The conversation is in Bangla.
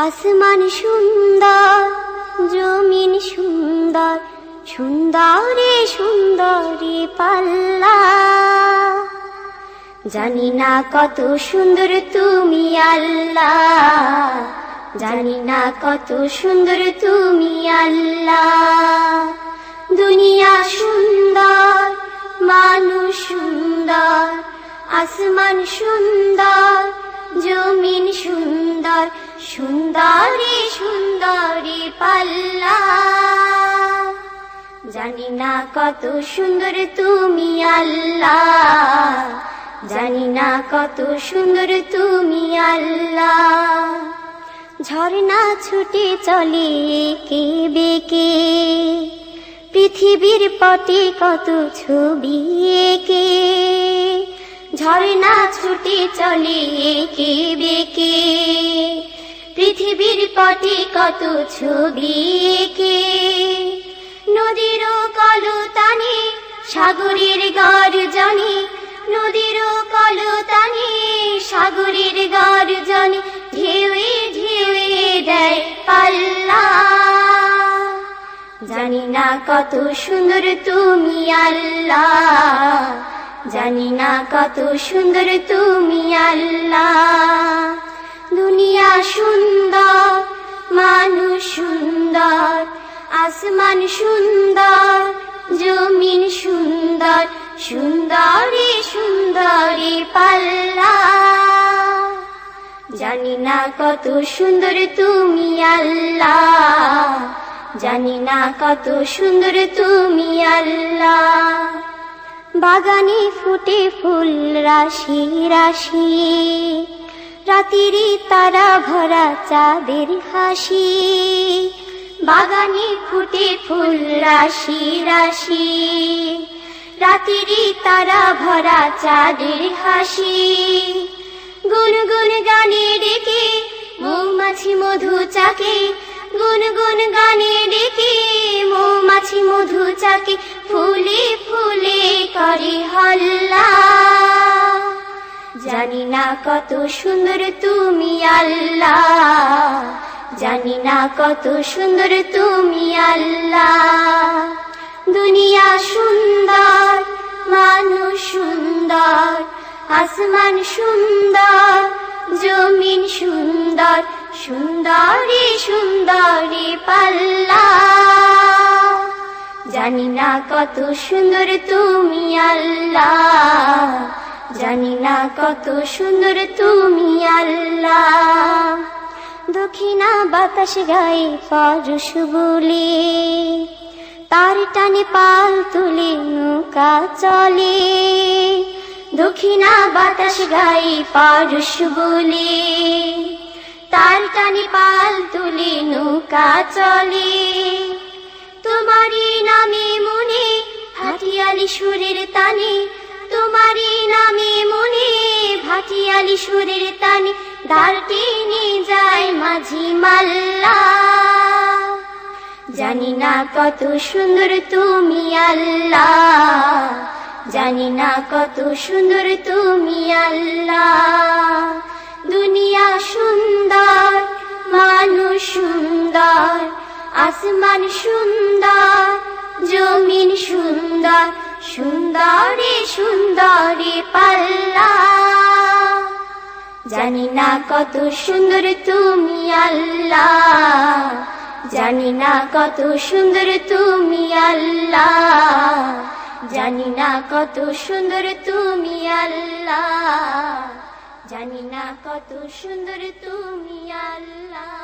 আসমান সুন্দর, জমিন সুন্দর, সুন্দরে সুন্দরে পাল্লা। জানি না কত সুন্দর তুমি আল্লাহ, জানি না কত সুন্দর তুমি আল্লাহ। দুনিয়া সুন্দর, মানুষ সুন্দর, আসমান সুন্দর, জমিন সুন্দর, সুন্দরে সুন্দরে পাল্লা। জানি না কত সুন্দর তুমি আল্লাহ, জানি না কত সুন্দর তুমি আল্লাহ। ঝর্ণা ছুটে চলে এঁকে বেঁকে, পৃথিবীর পটে কত ছবি এঁকে। ঝর্ণা ছুটে চলে এঁকে বেঁকে, পৃথিবীর পটে কত ছবি এঁকে। নদীর কলতানে সাগরের গর্জনে, নদীর কলতানে সাগরের গর্জনে, ঢেউয়ে ঢেউয়ে দেয় পাল্লা। জানি না কত সুন্দর তুমি আল্লাহ, জানি না কত সুন্দর তুমি আল্লাহ। দুনিয়া সুন্দর, মানুষ সুন্দর, আসমান সুন্দর, জমিন সুন্দর, সুন্দরে সুন্দরে পাল্লা। জানি না কত সুন্দর তুমি আল্লাহ, জানি না কত সুন্দর তুমি আল্লাহ। বাগানে ফুটে ফুল রাশি রাশি, রাতেরই তারা ভরা চাঁদের হাসি। বাগানে ফুটে ফুল রাশি রাশি, রাতেরই তারা ভরা চাঁদের হাসি। গুনগুন গানে ডেকে মৌমাছি মধু চাকে, গুনগুন গানে ডেকে মৌমাছি মধু চাকে, ফুলে ফুলে করে হল্লা। জানি না কত সুন্দর তুমি আল্লাহ, জানি না কত সুন্দর তুমি আল্লাহ। দুনিয়া সুন্দর, মানুষ সুন্দর, আসমান সুন্দর, জমিন সুন্দর, সুন্দরে সুন্দরে পাল্লা। জানি না কত সুন্দর তুমি আল্লাহ, জানি না কত সুন্দর তুমি আল্লাহ। দক্ষিণা বাতাস গায়ে পরশ বলে, তার টানে পাল তুলে নৌকা চলে। দক্ষিণা বাতাস গায়ে পরশ বলে, তার টানে পাল তুলে নৌকা চলে। তোমারই নামে মনে ভাটিয়ালি সুরের তানে, তোমারই নামে মনে ভাটিয়ালি সুরের তানে, দাঁড় টেনে যায় মাঝি মাল্লা। জানি না কত সুন্দর তুমি আল্লাহ, জানি না কত সুন্দর তুমি আল্লাহ। দুনিয়া সুন্দর, মানুষ সুন্দর, আসমান সুন্দর, জমিন সুন্দর, সুন্দরে সুন্দরে পাল্লা। জানি না কত সুন্দর তুমি আল্লাহ, জানি না কত সুন্দর তুমি আল্লাহ, জানি না কত সুন্দর তুমি আল্লাহ, জানি না কত সুন্দর তুমি আল্লাহ।